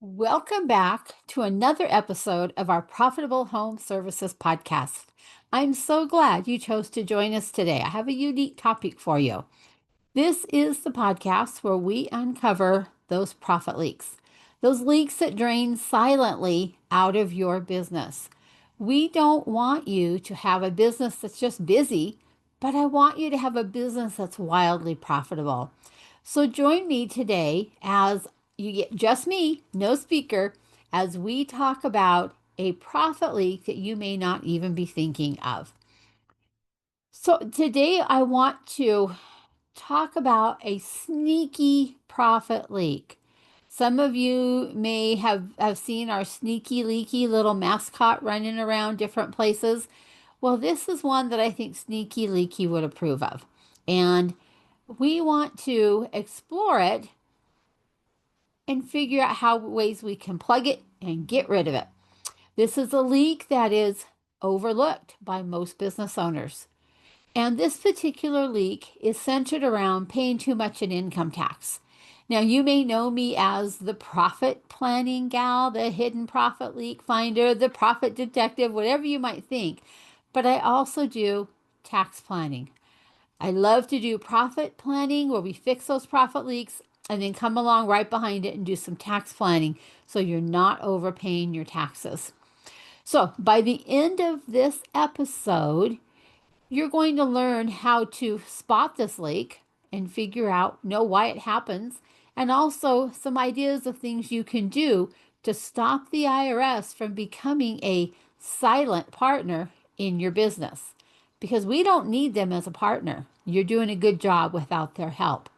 Welcome back to another episode of our Profitable Home Services podcast. I'm so glad you chose to join us today. I have a unique topic for you. This is the podcast where we uncover those profit leaks, those leaks that drain silently out of your business. We don't want you to have a business that's just busy, but I want you to have a business that's wildly profitable. So join me today as you get just me, no speaker, as we talk about a profit leak that you may not even be thinking of. So today I want to talk about a sneaky profit leak. Some of you may have seen our sneaky leaky little mascot running around different places. Well, this is one that I think Sneaky Leaky would approve of. And we want to explore it and figure out how ways we can plug it and get rid of it. This is a leak that is overlooked by most business owners. And this particular leak is centered around paying too much in income tax. Now, you may know me as the profit planning gal, the hidden profit leak finder, the profit detective, whatever you might think. But I also do tax planning. I love to do profit planning where we fix those profit leaks and then come along right behind it and do some tax planning so you're not overpaying your taxes. So, by the end of this episode, you're going to learn how to spot this leak and figure out, know why it happens, and also some ideas of things you can do to stop the IRS from becoming a silent partner in your business. Because we don't need them as a partner. You're doing a good job without their help.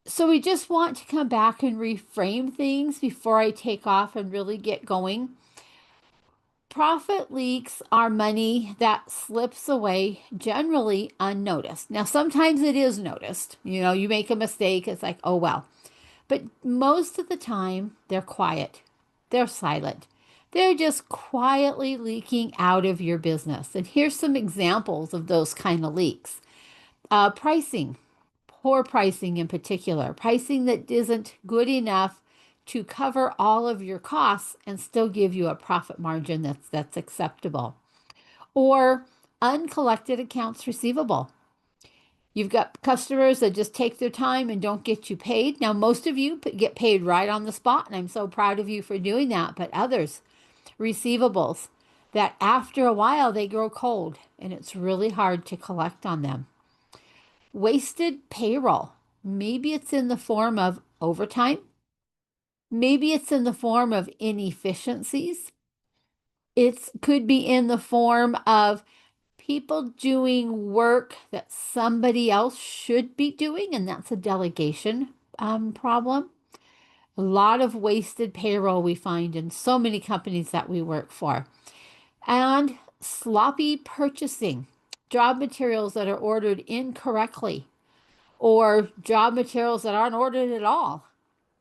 So we just want to come back and reframe things before I take off and really get going. Profit leaks are money that slips away generally unnoticed. Now, sometimes it is noticed. You make a mistake, it's like, oh well. But most of the time, they're quiet, they're silent. They're just quietly leaking out of your business. And here's some examples of those kind of leaks. Pricing, poor pricing in particular, pricing that isn't good enough to cover all of your costs and still give you a profit margin that's acceptable. Or uncollected accounts receivable. You've got customers that just take their time and don't get you paid. Now, most of you get paid right on the spot, and I'm so proud of you for doing that. But others, receivables, that after a while they grow cold and it's really hard to collect on them. Wasted payroll. Maybe it's in the form of overtime. Maybe it's in the form of inefficiencies. It could be in the form of people doing work that somebody else should be doing, and that's a delegation problem. A lot of wasted payroll we find in so many companies that we work for. And sloppy purchasing, job materials that are ordered incorrectly, or job materials that aren't ordered at all.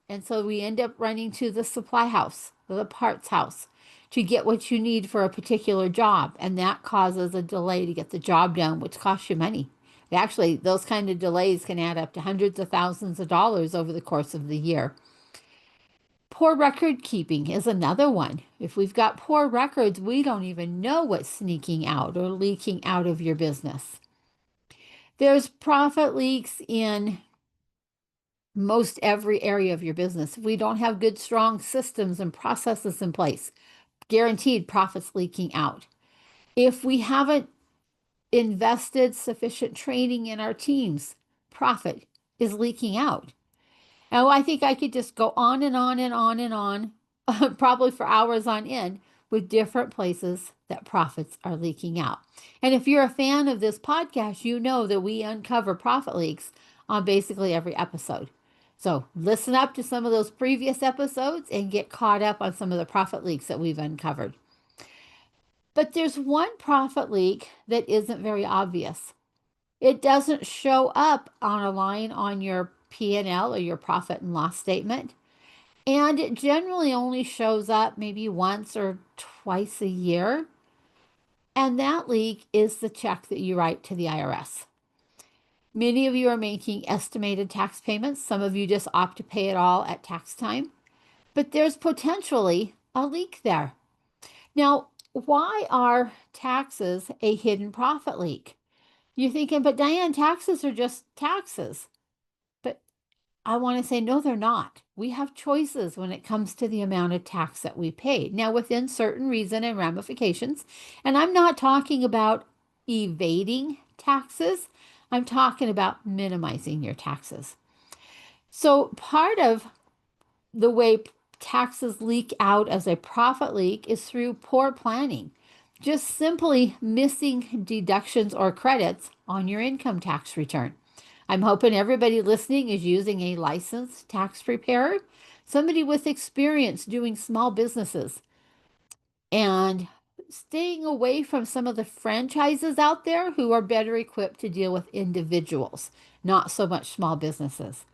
And so we end up running to the supply house, the parts house, to get what you need for a particular job. And that causes a delay to get the job done, which costs you money. Actually, those kind of delays can add up to hundreds of thousands of dollars over the course of the year. Poor record keeping is another one. If we've got poor records, we don't even know what's sneaking out or leaking out of your business. There's profit leaks in most every area of your business. If we don't have good, strong systems and processes in place, guaranteed profits leaking out. If we haven't invested sufficient training in our teams, profit is leaking out. Now, I think I could just go on and on and on and on, probably for hours on end, with different places that profits are leaking out. And if you're a fan of this podcast, you know that we uncover profit leaks on basically every episode. So listen up to some of those previous episodes and get caught up on some of the profit leaks that we've uncovered. But there's one profit leak that isn't very obvious. It doesn't show up on a line on your P&L or your profit and loss statement. And it generally only shows up maybe once or twice a year. And that leak is the check that you write to the IRS. Many of you are making estimated tax payments. Some of you just opt to pay it all at tax time. but there's potentially a leak there. Now, why are taxes a hidden profit leak? You're thinking, but Diane, taxes are just taxes. But I want to say, no, they're not. We have choices when it comes to the amount of tax that we pay. Now, within certain reason and ramifications, and I'm not talking about evading taxes, I'm talking about minimizing your taxes. So, part of the way taxes leak out as a profit leak is through poor planning, just simply missing deductions or credits on your income tax return. I'm hoping everybody listening is using a licensed tax preparer, somebody with experience doing small businesses, and staying away from some of the franchises out there who are better equipped to deal with individuals, not so much small businesses.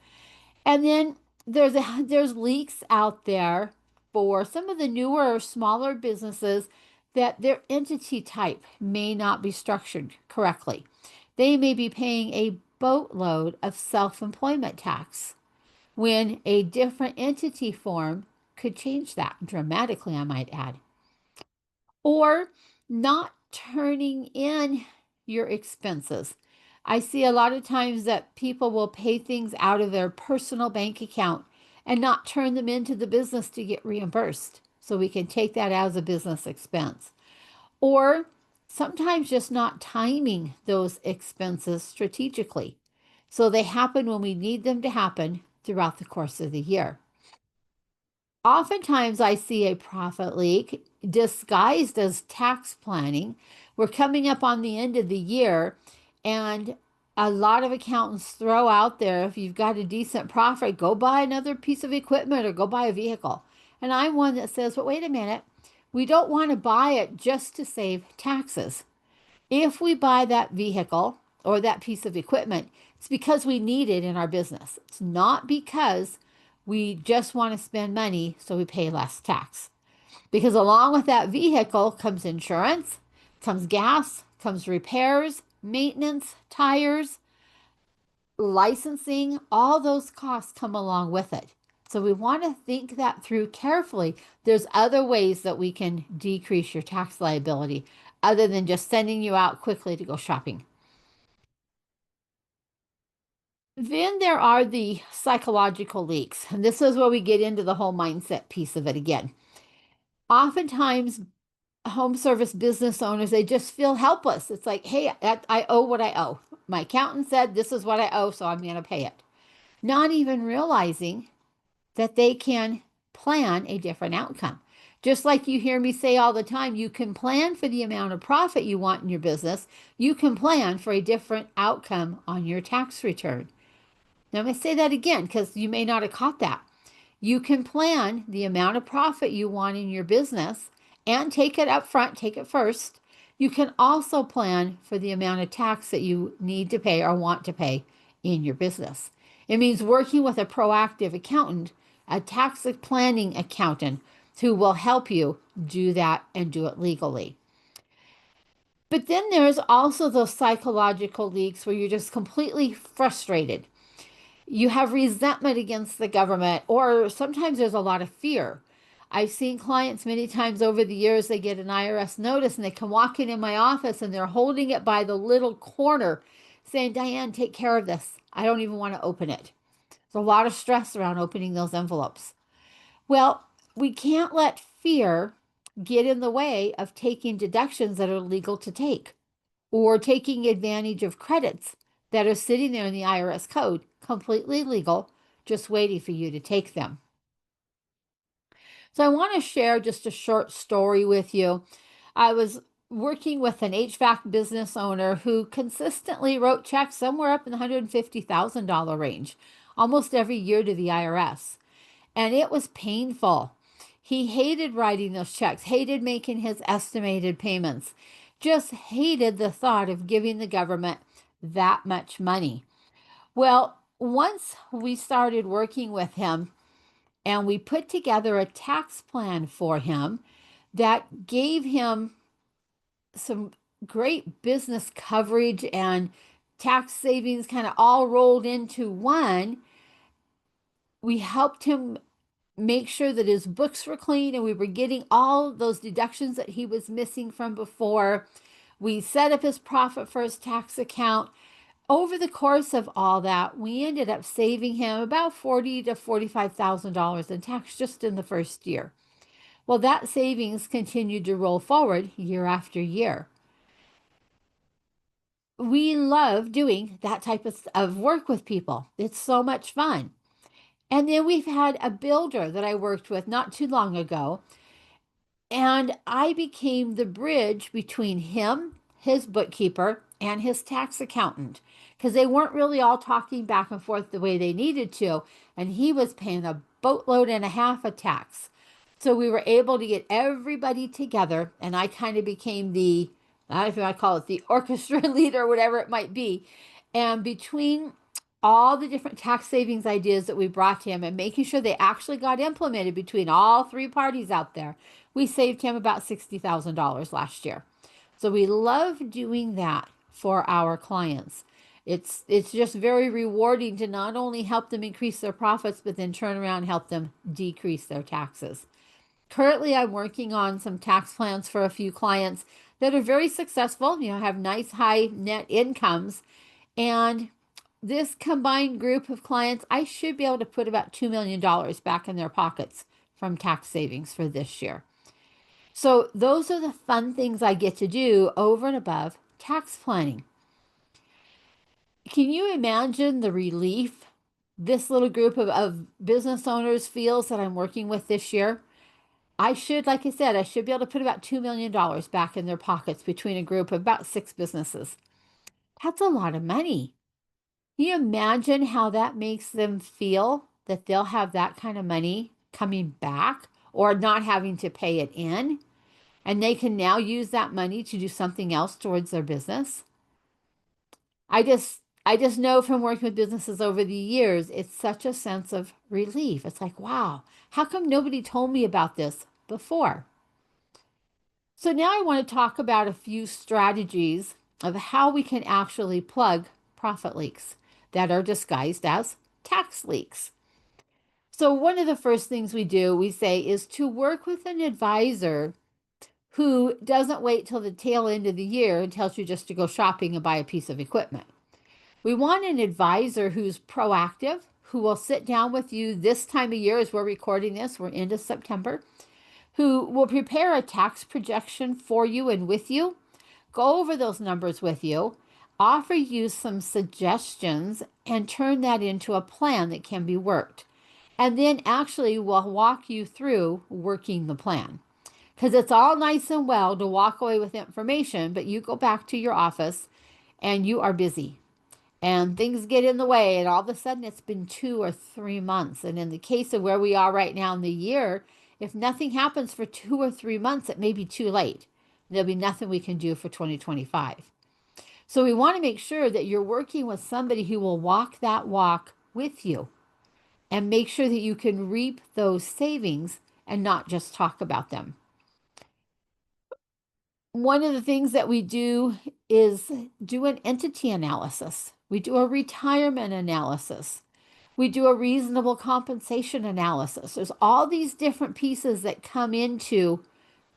And then there's leaks out there for some of the newer or smaller businesses that their entity type may not be structured correctly. They may be paying a boatload of self-employment tax when a different entity form could change that dramatically, I might add. Or not turning in your expenses. I see a lot of times that people will pay things out of their personal bank account and not turn them into the business to get reimbursed. So we can take that as a business expense. Or sometimes just not timing those expenses strategically. So they happen when we need them to happen throughout the course of the year. Oftentimes, I see a profit leak disguised as tax planning. We're coming up on the end of the year, and a lot of accountants throw out there if you've got a decent profit, go buy another piece of equipment or go buy a vehicle. And I'm one that says, but wait a minute, we don't want to buy it just to save taxes. If we buy that vehicle or that piece of equipment, it's because we need it in our business. It's not because we just want to spend money so we pay less tax. Because along with that vehicle comes insurance, comes gas, comes repairs, maintenance, tires, licensing, all those costs come along with it. So we want to think that through carefully. There's other ways that we can decrease your tax liability other than just sending you out quickly to go shopping. Then there are the psychological leaks. And this is where we get into the whole mindset piece of it again. Oftentimes, home service business owners, they just feel helpless. It's like, hey, I owe what I owe. My accountant said this is what I owe, so I'm going to pay it. Not even realizing that they can plan a different outcome. Just like you hear me say all the time, you can plan for the amount of profit you want in your business. You can plan for a different outcome on your tax return. Now, I'm going to say that again because you may not have caught that. You can plan the amount of profit you want in your business and take it up front, take it first. You can also plan for the amount of tax that you need to pay or want to pay in your business. It means working with a proactive accountant, a tax planning accountant who will help you do that and do it legally. But then there's also those psychological leaks where you're just completely frustrated. You have resentment against the government, or sometimes there's a lot of fear. I've seen clients many times over the years, they get an IRS notice and they come walking in my office and they're holding it by the little corner saying, Diane, take care of this. I don't even want to open it. There's a lot of stress around opening those envelopes. Well, we can't let fear get in the way of taking deductions that are legal to take or taking advantage of credits that are sitting there in the IRS code, completely legal, just waiting for you to take them. So I want to share just a short story with you. I was working with an HVAC business owner who consistently wrote checks somewhere up in the $150,000 range, almost every year to the IRS. And it was painful. He hated writing those checks, hated making his estimated payments, just hated the thought of giving the government that much money. Well, once we started working with him and we put together a tax plan for him that gave him some great business coverage and tax savings kind of all rolled into one, we helped him make sure that his books were clean and we were getting all those deductions that he was missing from before. We set up his profit first tax account. Over the course of all that, we ended up saving him about $40,000 to $45,000 in tax just in the first year. Well, that savings continued to roll forward year after year. We love doing that type of work with people. It's so much fun. And then we've had a builder that I worked with not too long ago, and I became the bridge between him, his bookkeeper, and his tax accountant because they weren't really all talking back and forth the way they needed to. And he was paying a boatload and a half of tax. So we were able to get everybody together, and I kind of became the, I don't know if you want to call it the orchestra leader or whatever it might be. And between all the different tax savings ideas that we brought to him and making sure they actually got implemented between all three parties out there, we saved him about $60,000 last year. So we love doing that for our clients. It's just very rewarding to not only help them increase their profits, but then turn around and help them decrease their taxes. Currently, I'm working on some tax plans for a few clients that are very successful, have nice high net incomes. And this combined group of clients, I should be able to put about $2 million back in their pockets from tax savings for this year. So those are the fun things I get to do over and above tax planning. Can you imagine the relief this little group of business owners feels that I'm working with this year? Like I said, I should be able to put about $2 million back in their pockets between a group of about 6 businesses. That's a lot of money. Can you imagine how that makes them feel that they'll have that kind of money coming back or not having to pay it in? And they can now use that money to do something else towards their business. I just know from working with businesses over the years, it's such a sense of relief. It's like, wow, how come nobody told me about this before? So now I want to talk about a few strategies of how we can actually plug profit leaks that are disguised as tax leaks. So one of the first things we say is to work with an advisor who doesn't wait till the tail end of the year and tells you just to go shopping and buy a piece of equipment. We want an advisor who's proactive, who will sit down with you this time of year as we're recording this, we're into September, who will prepare a tax projection for you and with you, go over those numbers with you, offer you some suggestions, and turn that into a plan that can be worked. And then actually will walk you through working the plan. Because it's all nice and well to walk away with information, but you go back to your office and you are busy and things get in the way, and all of a sudden it's been 2 or 3 months. And in the case of where we are right now in the year, if nothing happens for 2 or 3 months, it may be too late. There'll be nothing we can do for 2025. So we want to make sure that you're working with somebody who will walk that walk with you and make sure that you can reap those savings and not just talk about them. One of the things that we do is do an entity analysis. We do a retirement analysis. We do a reasonable compensation analysis. There's all these different pieces that come into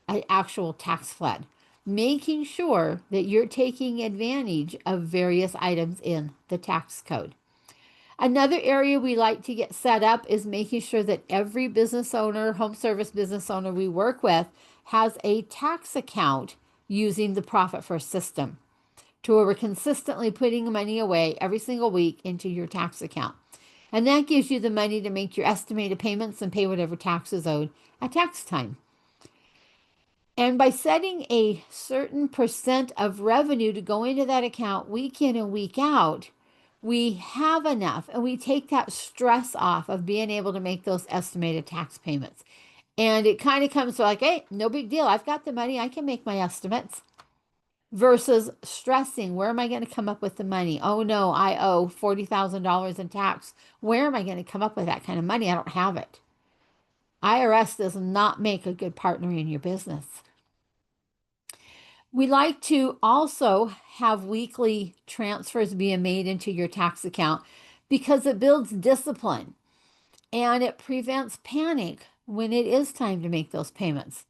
an actual tax flood, making sure that you're taking advantage of various items in the tax code. Another area we like to get set up is making sure that every business owner, home service business owner we work with has a tax account using the Profit First system to where we're consistently putting money away every single week into your tax account. And that gives you the money to make your estimated payments and pay whatever tax is owed at tax time. And by setting a certain percent of revenue to go into that account week in and week out, we have enough and we take that stress off of being able to make those estimated tax payments. And it kind of comes to like, hey, no big deal. I've got the money. I can make my estimates. Versus stressing, where am I going to come up with the money? Oh no, I owe $40,000 in tax. Where am I going to come up with that kind of money? I don't have it. IRS does not make a good partner in your business. We like to also have weekly transfers being made into your tax account because it builds discipline. and it prevents panic when it is time to make those payments.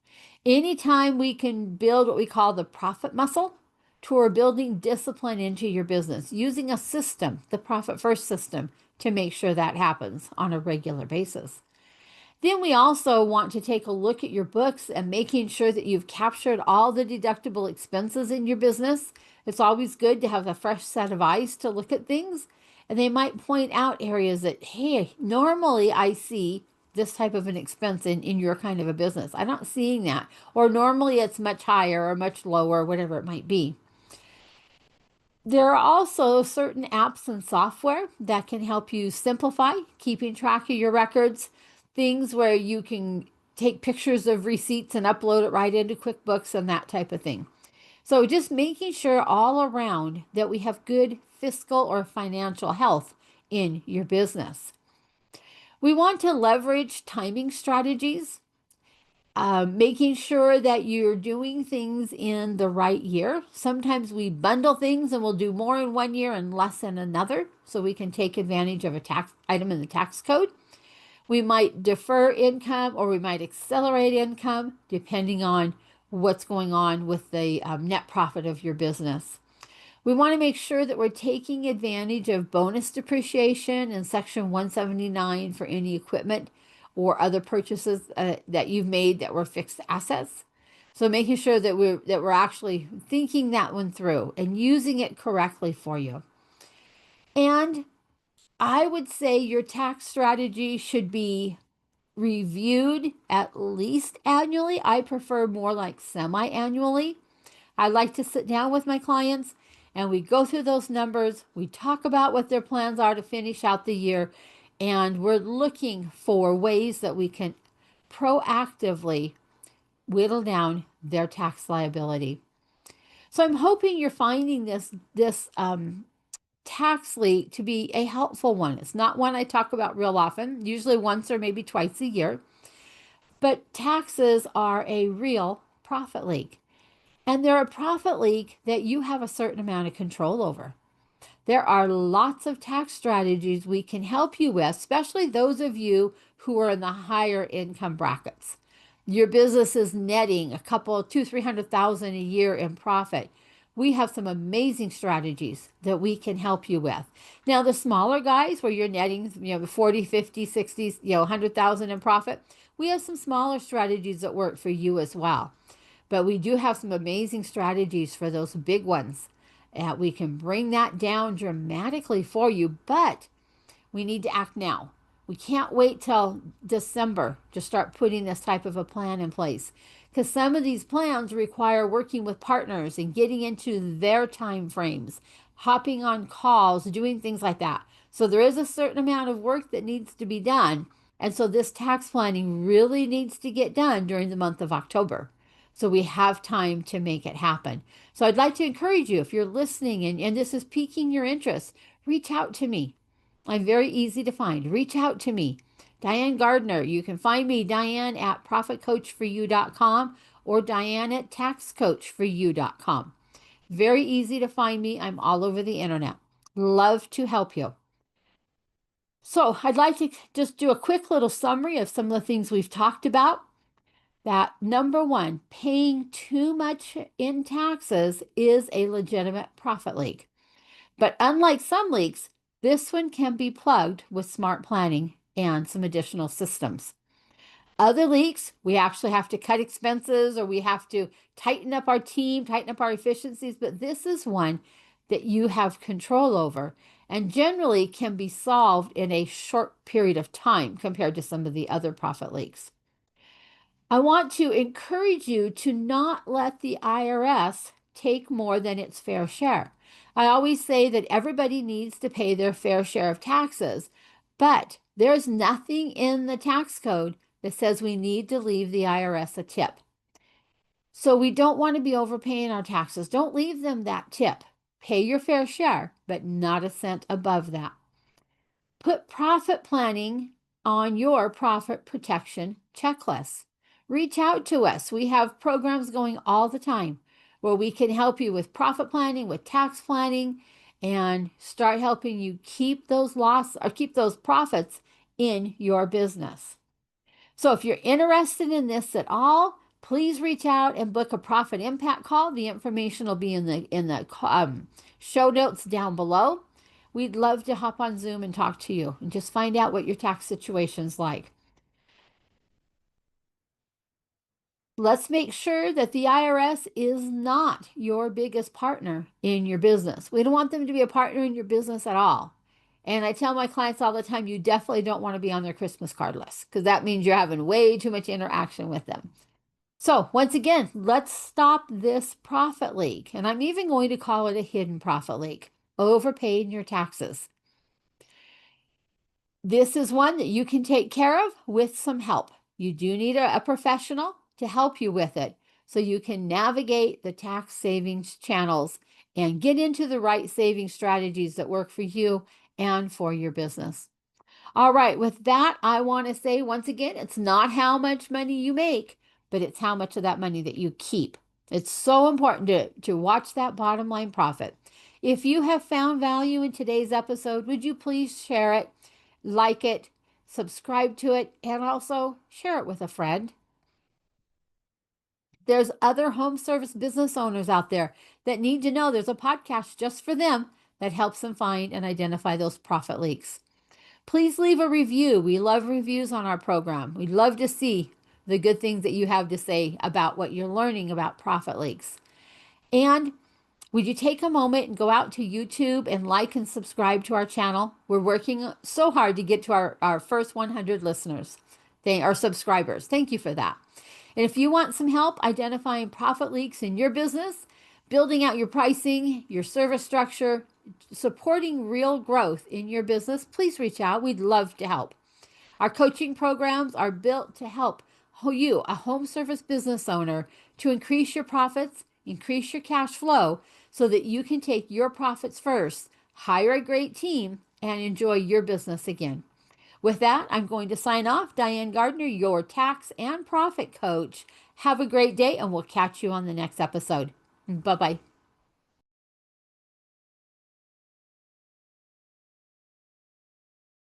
Anytime we can build what we call the profit muscle, toward building discipline into your business, using a system, the Profit First system, to make sure that happens on a regular basis. Then we also want to take a look at your books and making sure that you've captured all the deductible expenses in your business. It's always good to have a fresh set of eyes to look at things. And they might point out areas that, hey, normally I see this type of an expense in your kind of a business. I'm not seeing that. Or normally it's much higher or much lower, whatever it might be. There are also certain apps and software that can help you simplify keeping track of your records, things where you can take pictures of receipts and upload it right into QuickBooks and that type of thing. So just making sure all around that we have good fiscal or financial health in your business. We want to leverage timing strategies, making sure that you're doing things in the right year. Sometimes we bundle things and we'll do more in one year and less in another, so we can take advantage of a tax item in the tax code. We might defer income or we might accelerate income depending on what's going on with the net profit of your business. We want to make sure that we're taking advantage of bonus depreciation in Section 179 for any equipment or other purchases that you've made that were fixed assets. So making sure that we're actually thinking that one through and using it correctly for you. And I would say your tax strategy should be reviewed at least annually. I prefer more like semi-annually. I like to sit down with my clients and we go through those numbers. We talk about what their plans are to finish out the year, and we're looking for ways that we can proactively whittle down their tax liability. So I'm hoping you're finding this tax leak to be a helpful one. It's not one I talk about real often, usually once or maybe twice a year. But taxes are a real profit leak. And they're a profit leak that you have a certain amount of control over. There are lots of tax strategies we can help you with, especially those of you who are in the higher income brackets. Your business is netting a couple, 200,000-300,000 a year in profit. We have some amazing strategies that we can help you with. Now, the smaller guys where you're netting, 40, 50, 60, 100,000 in profit, we have some smaller strategies that work for you as well. But we do have some amazing strategies for those big ones. We can bring that down dramatically for you, but we need to act now. We can't wait till December to start putting this type of a plan in place, because some of these plans require working with partners and getting into their time frames, hopping on calls, doing things like that. So there is a certain amount of work that needs to be done. And so this tax planning really needs to get done during the month of October. So we have time to make it happen. So I'd like to encourage you, if you're listening and this is piquing your interest, reach out to me. I'm very easy to find. Reach out to me. Diane Gardner. You can find me, Diane at profitcoachforyou.com or Diane at taxcoachforyou.com. Very easy to find me. I'm all over the internet. Love to help you. So I'd like to just do a quick little summary of some of the things we've talked about. That number one, paying too much in taxes is a legitimate profit leak. But unlike some leaks, this one can be plugged with smart planning and some additional systems. Other leaks, we actually have to cut expenses or we have to tighten up our team, tighten up our efficiencies. But this is one that you have control over and generally can be solved in a short period of time compared to some of the other profit leaks. I want to encourage you to not let the IRS take more than its fair share. I always say that everybody needs to pay their fair share of taxes, but there's nothing in the tax code that says we need to leave the IRS a tip. So we don't want to be overpaying our taxes. Don't leave them that tip. Pay your fair share, but not a cent above that. Put profit planning on your profit protection checklist. Reach out to us. We have programs going all the time where we can help you with profit planning, with tax planning, and start helping you keep those profits in your business. So if you're interested in this at all, please reach out and book a profit impact call. The information will be in the show notes down below. We'd love to hop on Zoom and talk to you and just find out what your tax situation's like. Let's make sure that the IRS is not your biggest partner in your business. We don't want them to be a partner in your business at all. And I tell my clients all the time, you definitely don't want to be on their Christmas card list because that means you're having way too much interaction with them. So once again, let's stop this profit leak. And I'm even going to call it a hidden profit leak. Overpaid in your taxes. This is one that you can take care of with some help. You do need a professional to help you with it so you can navigate the tax savings channels and get into the right saving strategies that work for you and for your business. All right, with that, I want to say once again, it's not how much money you make, but it's how much of that money that you keep. It's so important to watch that bottom line profit. If you have found value in today's episode, would you please share it, like it, subscribe to it, and also share it with a friend? There's other home service business owners out there that need to know there's a podcast just for them that helps them find and identify those profit leaks. Please leave a review. We love reviews on our program. We'd love to see the good things that you have to say about what you're learning about profit leaks. And would you take a moment and go out to YouTube and like and subscribe to our channel? We're working so hard to get to our first 100 listeners, our subscribers. Thank you for that. And if you want some help identifying profit leaks in your business, building out your pricing, your service structure, supporting real growth in your business, please reach out. We'd love to help. Our coaching programs are built to help you, a home service business owner, to increase your profits, increase your cash flow so that you can take your profits first, hire a great team, and enjoy your business again. With that, I'm going to sign off. Diane Gardner, your tax and profit coach. Have a great day, and we'll catch you on the next episode. Bye-bye.